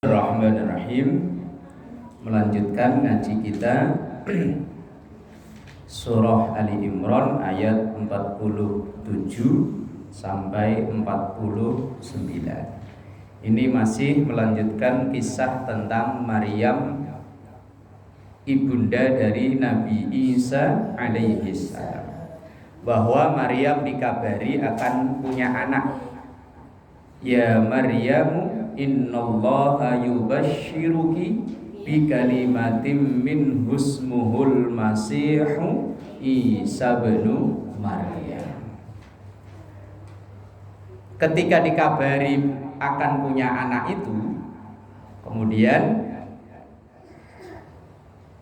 Bismillahirrahmanirrahim. Melanjutkan ngaji kita Surah Ali Imran ayat 47 sampai 49. Ini masih melanjutkan kisah tentang Maryam, ibunda dari Nabi Isa alaihi salam, bahwa Maryam dikabari akan punya anak. Ya Maryamu, innallaha yubashshiruki bikalimatin min husmuhul masihu Isa bin Maryam. Ketika dikabari akan punya anak itu, kemudian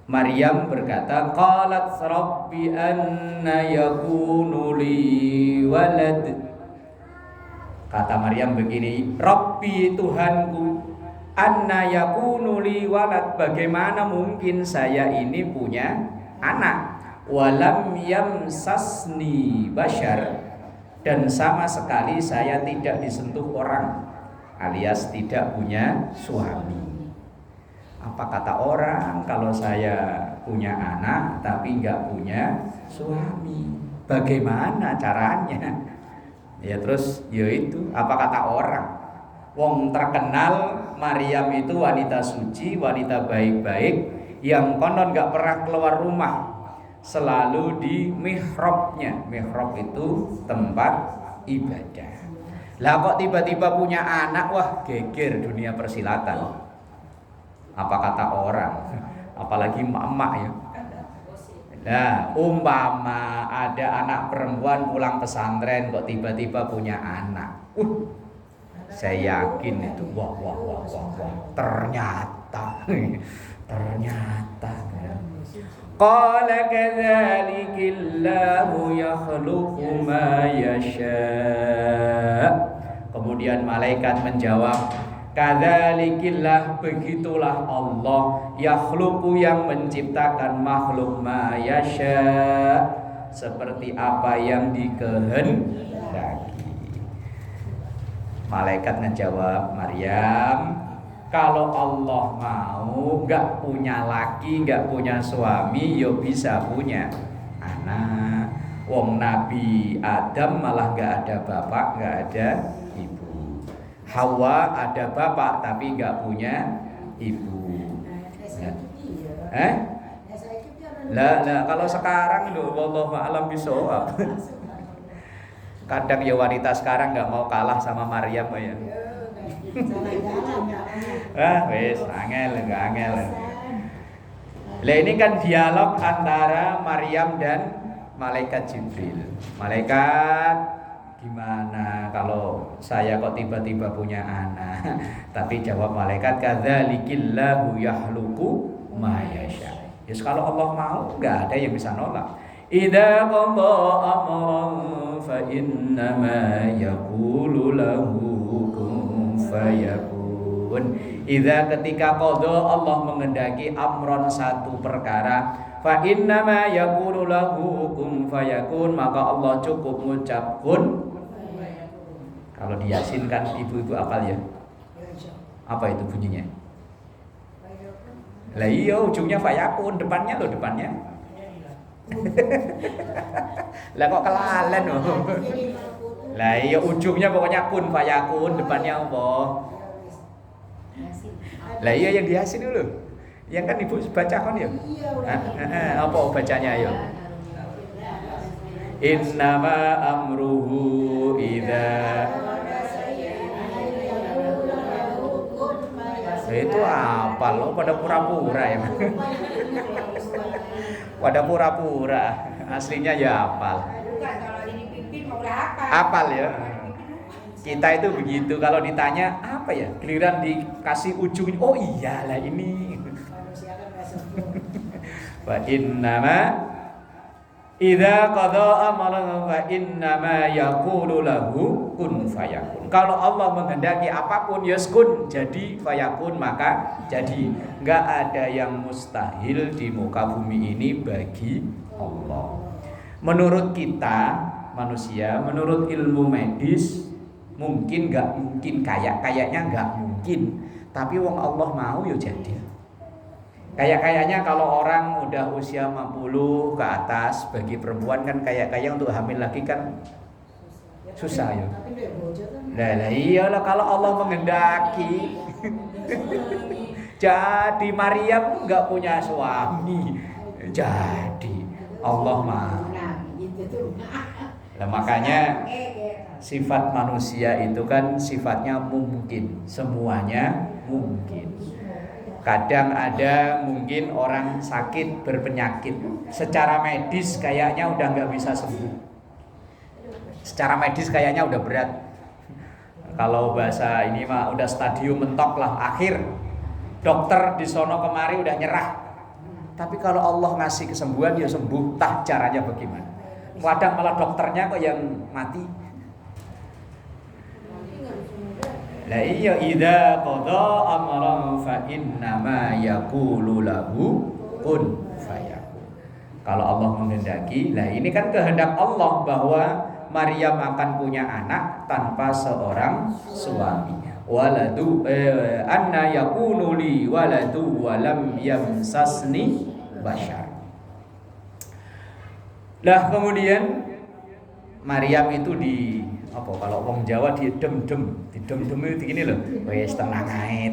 Maryam berkata, qalat rabbi anna yakunu li walad. Kata Maryam begini, Rabbi, Tuhanku, anna yakunu li walad, bagaimana mungkin saya ini punya anak, walam yamsasni bashar, dan sama sekali saya tidak disentuh orang, alias tidak punya suami. Apa kata orang kalau saya punya anak tapi nggak punya suami? Bagaimana caranya? Ya terus itu apa kata orang? Wong terkenal Maryam itu wanita suci, wanita baik-baik yang konon gak pernah keluar rumah, selalu di mihrabnya. Mihrab itu tempat ibadah. Lah kok tiba-tiba punya anak, wah geger dunia persilatan. Apa kata orang? Apalagi emak-emak ya. Nah, umpama ada anak perempuan pulang pesantren kok tiba-tiba punya anak, saya yakin itu wah ternyata qala kadzalikillahu yakhluqu ma yasha. Kemudian malaikat menjawab, kadzalikillah, begitulah Allah, yakhluqu, yang menciptakan makhluk, ma yasha, seperti apa yang dikehendaki. Malaikat ngejawab, Maryam, kalau Allah mau gak punya laki, gak punya suami, yo bisa punya anak. Wong Nabi Adam malah gak ada bapak, gak ada ibu. Hawa ada bapak tapi nggak punya ibu. Lah kalau sekarang loh, wallahu a'lam bishawab. Kadang ya wanita sekarang nggak mau kalah sama Maryam ya. Wes angel. Lah ini kan dialog antara Maryam dan malaikat Jibril. Malaikat, gimana kalau saya kok tiba-tiba punya anak? Tapi jawab malaikat, kadzalikillahu yakhluqu ma yasha. Yes, kalau Allah mau enggak ada yang bisa nolak. Idza qada amran fa innama yaqulu lahu kun fayakun. Idza, ketika qada Allah mengendaki amron, satu perkara, fa innama yaqulu lahu kun fayakun, maka Allah cukup mengucap kun. Kalau di Yasin kan ibu-ibu apal ya? Apa itu bunyinya? Lah iya, ujungnya fayakun, depannya loh, depannya. Lah kok kelalen loh. Lah iya, ujungnya pokoknya kun fayakun, depannya apa? Lah iya yang di Yasin dulu. Yang kan ibu baca kan ya? Apa bacanya ayo? Innama amruhu idza. Itu apa lo? Pada pura-pura ya. Pada pura-pura. Aslinya ya apal. Apal ya. Kita itu begitu, kalau ditanya apa ya, giliran dikasih ujung, oh iyalah ini. Wa innama idza qada amran fa innama yaqulu lahu kun fayakun. Kalau Allah menghendaki apapun, yaskun, jadi, fayakun, maka jadi. Enggak ada yang mustahil di muka bumi ini bagi Allah. Menurut kita manusia, menurut ilmu medis, mungkin enggak mungkin, kayaknya enggak mungkin. Tapi wong Allah mau yo jadi. Kayaknya kalau orang udah usia 50 ke atas bagi perempuan kan kayak untuk hamil lagi kan susah ya. Lah iyalah kalau Allah menghendaki. Jadi Maryam enggak punya suami. Jadi Allah mah. Nah, makanya sifat manusia itu kan sifatnya mungkin, semuanya mungkin. Kadang ada mungkin orang sakit berpenyakit, secara medis kayaknya udah nggak bisa sembuh. Secara medis kayaknya udah berat. Kalau bahasa ini mah udah stadium mentok lah, akhir. Dokter di sono kemari udah nyerah. Tapi kalau Allah ngasih kesembuhan ya sembuh, tah caranya bagaimana? Kadang malah dokternya kok yang mati. La iya idza qada amran fa innama yaqulu lahu kun fayakun. Kalau Allah menghendaki, lah ini kan kehendak Allah bahwa Maryam akan punya anak tanpa seorang suami. Waladu anna yakunu li waladu wa lam yamsasni bashar. Lah kemudian Maryam itu di apa kalau wong Jawa di dem-dem itu gini loh. Wes tenang ae.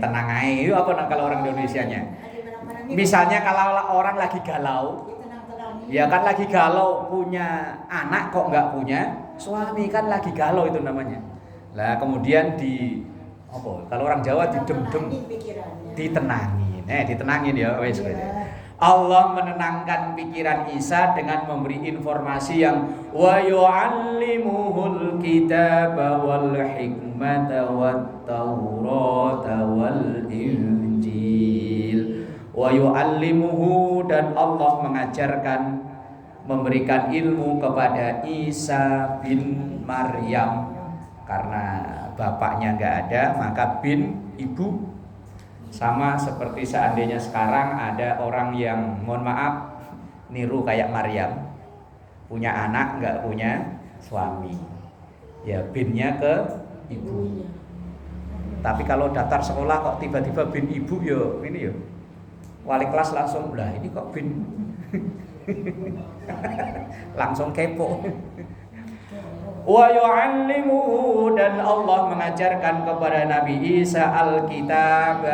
Itu apa kalau orang Indonesianya? Misalnya kalau orang lagi galau, ya kan lagi galau punya anak kok nggak punya suami kan lagi galau itu namanya. Lah kemudian di apa? Kalau orang Jawa di dem-dem ditenangin. Ditenangin ya wes. Allah menenangkan pikiran Isa dengan memberi informasi yang wa yu'allimuhul kitaba wal hikmata wat taurata wal injil. Wa yu'allimuhu, dan Allah mengajarkan, memberikan ilmu kepada Isa bin Maryam. Karena bapaknya enggak ada, maka bin ibu. Sama seperti seandainya sekarang ada orang yang mohon maaf niru kayak Maryam, punya anak nggak punya suami, ya binnya ke ibu. Tapi kalau daftar sekolah kok tiba-tiba bin ibu, yo ini yo wali kelas langsung lah ini kok bin langsung kepo. Wa yu'allimuhu, dan Allah mengajarkan kepada Nabi Isa al-kitab.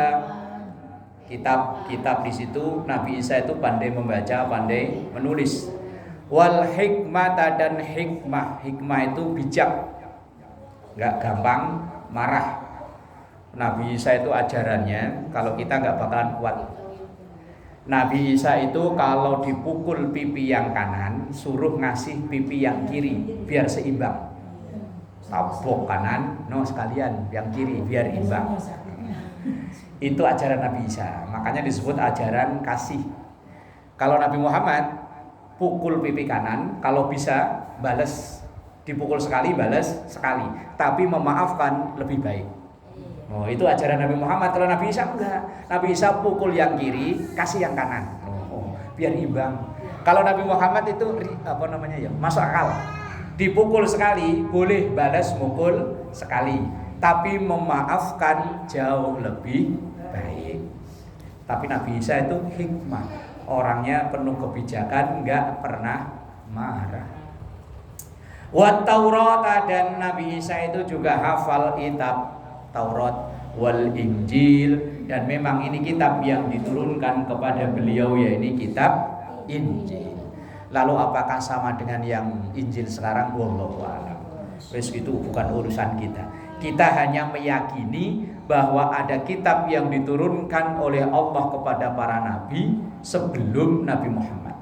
Kitab di situ Nabi Isa itu pandai membaca, pandai menulis. Wal hikmata, dan hikmah itu bijak, nggak gampang marah. Nabi Isa itu ajarannya kalau kita nggak bakalan kuat. Nabi Isa itu kalau dipukul pipi yang kanan, suruh ngasih pipi yang kiri biar seimbang. Tabok kanan, no sekalian yang kiri biar imbang. Itu ajaran Nabi Isa, makanya disebut ajaran kasih. Kalau Nabi Muhammad pukul pipi kanan, kalau bisa balas, dipukul sekali balas sekali, tapi memaafkan lebih baik. Oh, itu ajaran Nabi Muhammad. Kalau Nabi Isa enggak. Nabi Isa pukul yang kiri, kasih yang kanan. Biar imbang. Kalau Nabi Muhammad itu apa namanya ya? Masuk akal. Dipukul sekali, boleh balas mukul sekali, tapi memaafkan jauh lebih baik. Tapi Nabi Isa itu hikmah. Orangnya penuh kebijakan, enggak pernah marah. Wa Taurat, dan Nabi Isa itu juga hafal kitab Taurat wal Injil, dan memang ini kitab yang diturunkan kepada beliau, ya ini kitab Injil. Lalu apakah sama dengan yang Injil sekarang? Wallahu a'lam. Wes itu bukan urusan kita. Kita hanya meyakini bahwa ada kitab yang diturunkan oleh Allah kepada para nabi sebelum Nabi Muhammad.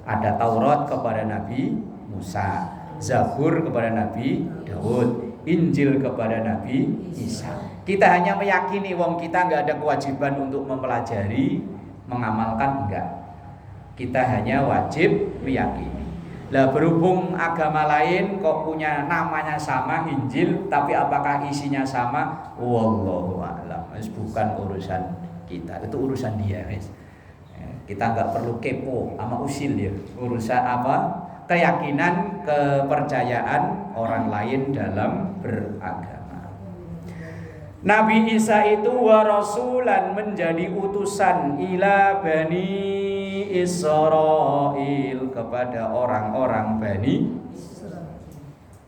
Ada Taurat kepada Nabi Musa, Zabur kepada Nabi Daud, Injil kepada Nabi Isa. Kita hanya meyakini, wong kita nggak ada kewajiban untuk mempelajari, mengamalkan, enggak. Kita hanya wajib meyakini. Lah berhubung agama lain kok punya namanya sama Injil, tapi apakah isinya sama? Wallahu a'lam. Bukan urusan kita, itu urusan dia, guys. Kita nggak perlu kepo sama usil ya. Urusan apa? Keyakinan, kepercayaan orang lain dalam beragama. Nabi Isa itu wa rasulan, menjadi utusan ila Bani Israil, kepada orang-orang Bani Israil.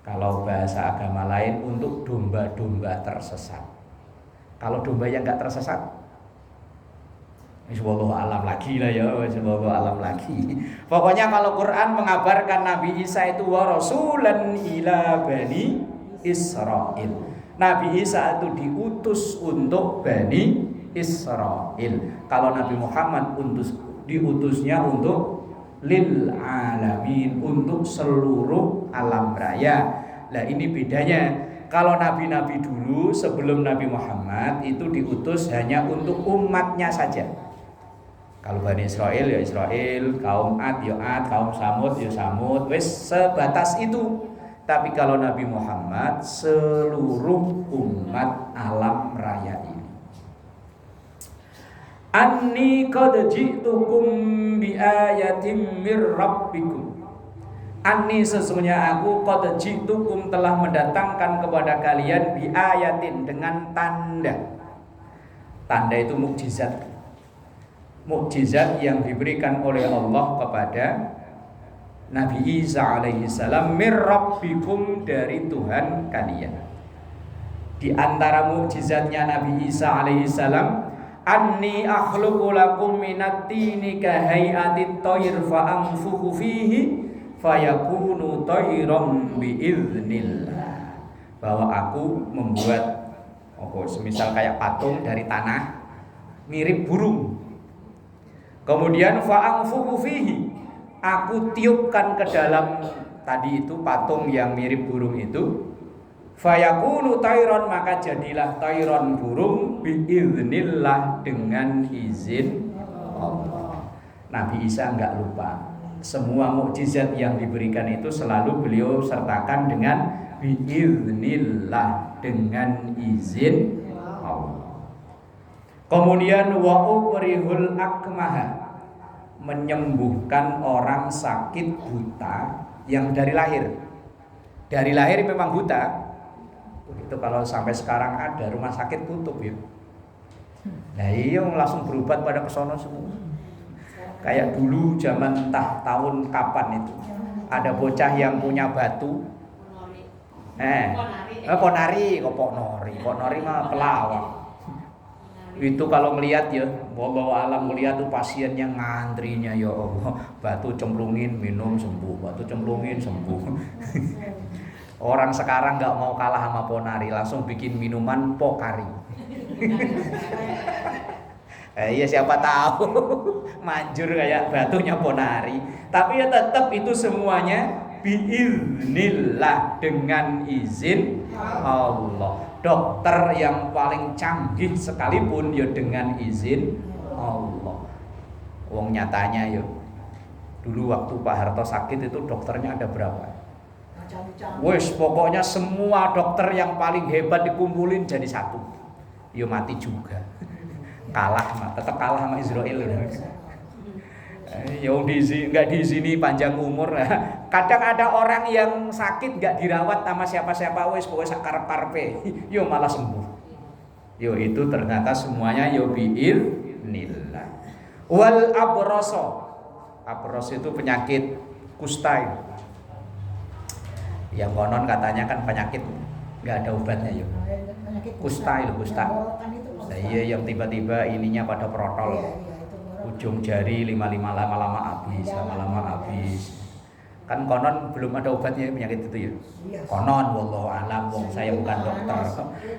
Kalau bahasa agama lain untuk domba-domba tersesat. Kalau domba yang enggak tersesat, wallahu alam lagi lah ya, wallahu alam lagi. Pokoknya kalau Quran mengabarkan Nabi Isa itu wa rasulan ila Bani Israil. Nabi Isa itu diutus untuk Bani Israil. Kalau Nabi Muhammad diutusnya untuk lil alamin, untuk seluruh alam raya. Nah ini bedanya. Kalau nabi-nabi dulu sebelum Nabi Muhammad itu diutus hanya untuk umatnya saja. Kalau Bani Israil ya Israil, kaum Ad ya Ad, kaum Samud ya Samud, wes sebatas itu. Tapi kalau Nabi Muhammad seluruh umat alam raya ini. Anni qad ji'tukum bi ayatin mir rabbikum. Anni sesungguhnya aku qad ji'tukum telah mendatangkan kepada kalian bi ayatin, dengan tanda. Tanda itu mukjizat. Mukjizat yang diberikan oleh Allah kepada Nabi Isa alaihi salam, mir rabbikum, dari Tuhan kalian. Di antara mukjizatnya Nabi Isa alaihi salam, anni akhluqu lakum minat tini ka hay'atit tayr fa anfukhu fihi fayakunu tayran biiznillah. Bahwa aku membuat semisal kayak patung dari tanah mirip burung. Kemudian fa anfukhu fihi, aku tiupkan ke dalam tadi itu patung yang mirip burung itu, fayakunu tayron, maka jadilah tayron, burung, biiznillah, dengan izin Allah. Nabi Isa enggak lupa, semua mukjizat yang diberikan itu selalu beliau sertakan dengan biiznillah, dengan izin Allah. Kemudian wa ubrihul akmaha, menyembuhkan orang sakit buta yang dari lahir. Dari lahir memang buta. Itu kalau sampai sekarang ada rumah sakit tutup ya. Nah iya langsung berobat pada kesono semua. Kayak dulu zaman entah tahun kapan itu, ada bocah yang punya batu. Ponari mah pelawak. Itu kalau melihat ya, wallahu alam, melihat tuh pasiennya ngantrinya, ya Allah, batu cemplungin minum sembuh, batu cemplungin sembuh. Orang sekarang nggak mau kalah sama ponari, langsung bikin minuman pokari. Ya siapa tahu manjur kayak batunya ponari. Tapi ya tetap itu semuanya biiznillah, dengan izin Allah. Dokter yang paling canggih sekalipun ya dengan izin Allah. Wong nyatanya ya, dulu waktu Pak Harto sakit itu dokternya ada berapa? Wes pokoknya semua dokter yang paling hebat dikumpulin jadi satu. Ya mati juga. Tetap kalah sama Israel. Yang nggak di sini panjang umur. Kadang ada orang yang sakit nggak dirawat sama siapa-siapa, wes pokoknya sakarep-karepe, yo malah sembuh. Yo itu ternyata semuanya yo biiznillah. Wal abroso, abros itu penyakit kusta. Yang konon katanya kan penyakit nggak ada obatnya yo. Kusta itu kusta. Nah, iya yang tiba-tiba ininya pada protol. Ujung jari lama-lama habis. Kan konon belum ada obatnya penyakit itu ya. Konon wallahu alam, saya bukan dokter.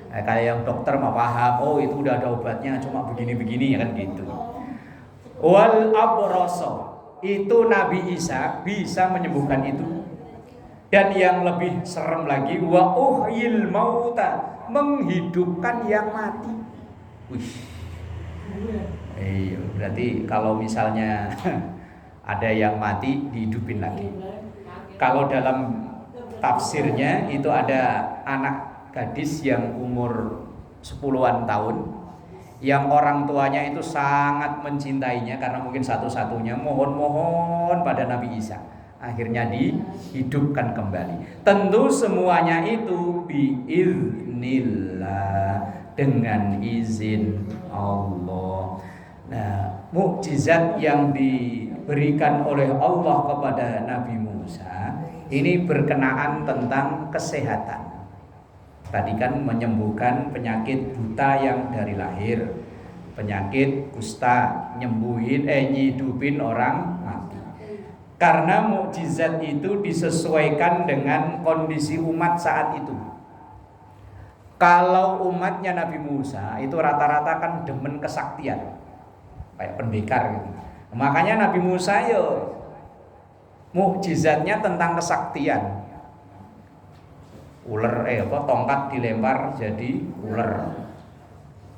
Kayak yang dokter mah paham, oh itu udah ada obatnya, cuma begini-begini ya kan gitu. Wal abrasa, itu Nabi Isa bisa menyembuhkan itu. Dan yang lebih serem lagi, wa uhyil mauta, menghidupkan yang mati. Wih. Berarti kalau misalnya ada yang mati dihidupin lagi. Kalau dalam tafsirnya itu ada anak gadis yang umur 10-an tahun, yang orang tuanya itu sangat mencintainya karena mungkin satu-satunya, mohon pada Nabi Isa. Akhirnya dihidupkan kembali. Tentu semuanya itu biiznillah, dengan izin Allah. Nah, mukjizat yang diberikan oleh Allah kepada Nabi Musa ini berkenaan tentang kesehatan. Tadi kan menyembuhkan penyakit buta yang dari lahir, penyakit kusta, nyidupin orang mati. Karena mukjizat itu disesuaikan dengan kondisi umat saat itu. Kalau umatnya Nabi Musa itu rata-rata kan demen kesaktian, kayak pendekar gitu. Makanya Nabi Musa mukjizatnya tentang kesaktian. Tongkat dilempar jadi ular.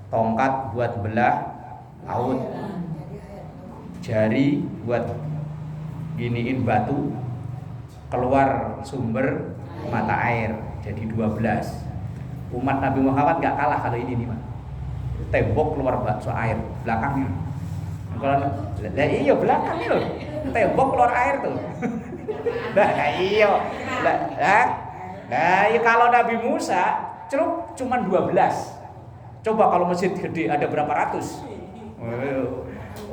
Tongkat buat belah laut. Jari buat giniin batu, keluar sumber mata air jadi 12. Umat Nabi Muhammad gak kalah kalau ini nih, Pak. Tembok keluar bakso air belakangnya. Kalau iya belakangnya loh. Tembok keluar air tuh. Nah, kalau Nabi Musa cuma 12. Coba kalau masjid gede ada berapa ratus?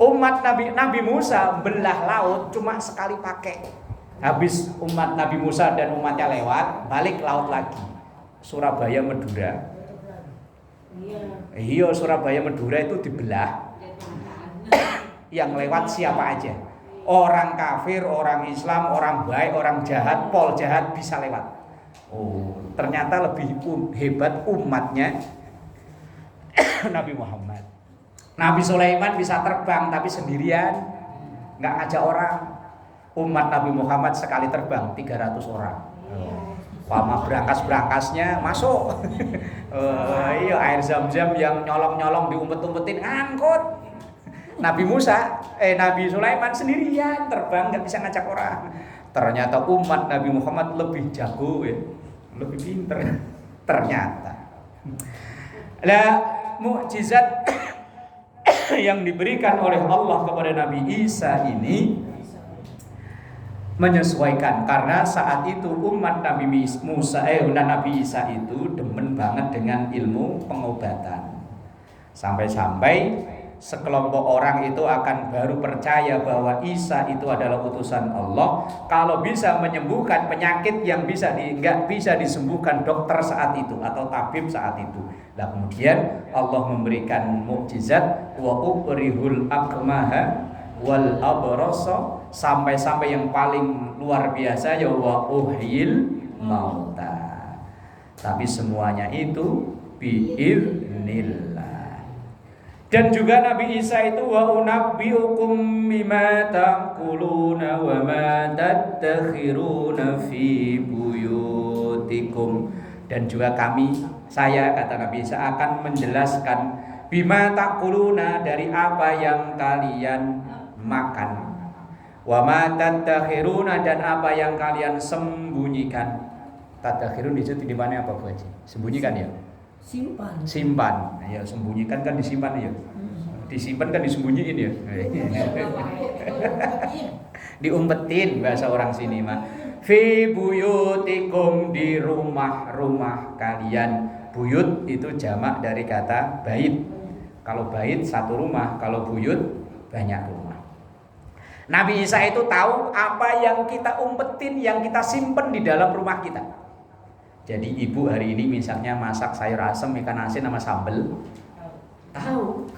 Umat Nabi Musa belah laut cuma sekali pakai. Habis umat Nabi Musa dan umatnya lewat, balik laut lagi. Surabaya Madura. Iya, Surabaya Madura itu dibelah. Yang lewat siapa aja. Orang kafir, orang Islam, orang baik, orang jahat, pol jahat bisa lewat. Oh, ternyata lebih hebat umatnya Nabi Muhammad. Nabi Sulaiman bisa terbang tapi sendirian, nggak ngajak orang. Umat Nabi Muhammad sekali terbang 300 orang. Lama berangkas-berangkasnya masuk. Iya, air zam-zam yang nyolong-nyolong diumpet-umpetin ngangkut. Nabi Sulaiman sendirian terbang, nggak bisa ngajak orang. Ternyata umat Nabi Muhammad lebih jago ya, lebih pinter. Ternyata. Lah, mukjizat yang diberikan oleh Allah kepada Nabi Isa ini menyesuaikan, karena saat itu umat Nabi Isa itu demen banget dengan ilmu pengobatan. Sampai-sampai sekelompok orang itu akan baru percaya bahwa Isa itu adalah utusan Allah kalau bisa menyembuhkan penyakit yang nggak bisa disembuhkan dokter saat itu atau tabib saat itu. Nah, kemudian Allah memberikan mukjizat wa ubrihul akmaha wal abrasa, sampai yang paling luar biasa ya wa uhyil mauta. Tapi semuanya itu biiznillah. Dan juga Nabi Isa itu wa unabbiukum bima taquluna wa ma tadakhiruna fi buyutikum. Dan juga saya kata Nabi Isa akan menjelaskan bima taquluna, dari apa yang kalian makan, wa ma tadakhiruna, dan apa yang kalian sembunyikan. Tadakhirun itu di mana apa Bu Haji? Sembunyikan ya? Simpan. Ya, sembunyikan kan disimpan ya. Disimpan kan disembunyiin ya. Diumpetin bahasa orang sini mah. Fi buyutikum, di rumah-rumah kalian. Buyut itu jamak dari kata bait. Kalau bait satu rumah, kalau buyut banyak rumah. Nabi Isa itu tahu apa yang kita umpetin, yang kita simpen di dalam rumah kita. Jadi ibu hari ini misalnya masak sayur asem, ikan asin sama sambel, tahu.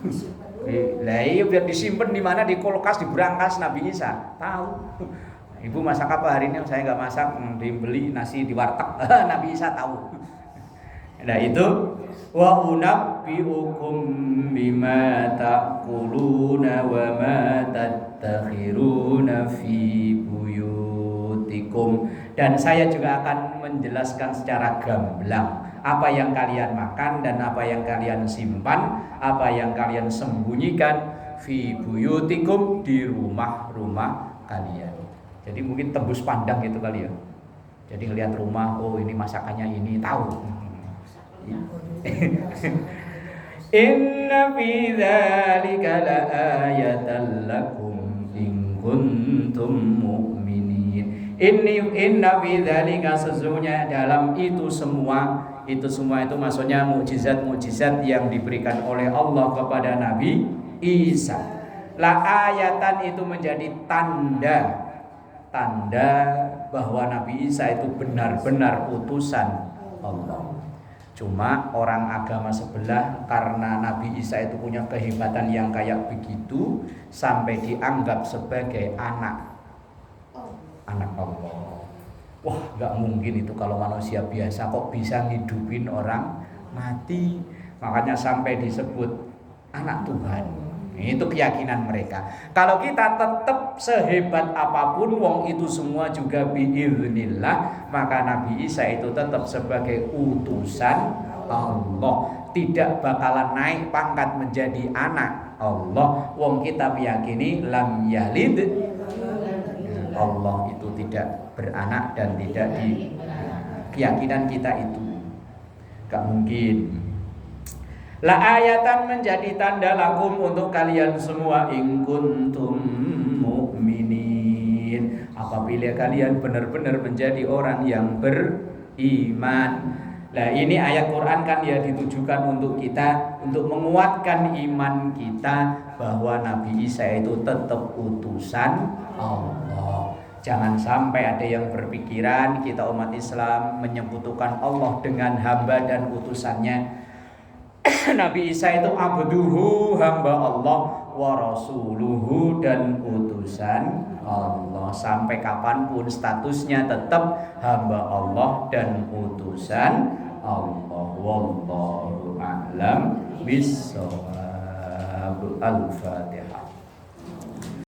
Lah iya, biar disimpan di mana, di kulkas, di brankas. Nabi Isa tahu. Ibu masak apa hari ini? Saya nggak masak, dibeli nasi di warteg. Nabi Isa tahu. Nah itu wa unabbiukum bima taquluna wa ma tadakhiruna fi buyutikum. Dan saya juga akan menjelaskan secara gamblang apa yang kalian makan dan apa yang kalian simpan, apa yang kalian sembunyikan fi buyutikum, di rumah-rumah kalian. Jadi mungkin tembus pandang gitu kali ya. Jadi ngelihat rumah, oh ini masakannya ini, tahu. Inna fi dzalika laayatan lakum in kuntum mu'minin. Inna fi dzalika, sesungguhnya dalam itu semua, Itu semua itu maksudnya mukjizat-mukjizat yang diberikan oleh Allah kepada Nabi Isa. La ayatan itu menjadi tanda bahwa Nabi Isa itu benar-benar utusan Allah. Cuma orang agama sebelah karena Nabi Isa itu punya kehebatan yang kayak begitu sampai dianggap sebagai anak Allah. Wah, gak mungkin itu kalau manusia biasa kok bisa ngidupin orang mati. Makanya sampai disebut anak Tuhan. Itu keyakinan mereka. Kalau kita tetap sehebat apapun wong itu semua juga biiznillah, maka Nabi Isa itu tetap sebagai utusan Allah, tidak bakalan naik pangkat menjadi anak Allah. Wong kita meyakini lam yalid, Allah itu tidak beranak dan tidak di keyakinan kita itu gak mungkin. La ayatan menjadi tanda lakum untuk kalian semua in kuntum mu'minin, apabila kalian benar-benar menjadi orang yang beriman. Nah ini ayat Quran kan ya ditujukan untuk kita, untuk menguatkan iman kita bahwa Nabi Isa itu tetap utusan Allah. Jangan sampai ada yang berpikiran kita umat Islam menyekutukan Allah dengan hamba dan utusannya. Nabi Isa itu abduhu, hamba Allah, wa rasuluhu, dan utusan Allah. Sampai kapanpun statusnya tetap hamba Allah dan utusan Allah. Wallahu a'lam bishawab. Al-Fatihah.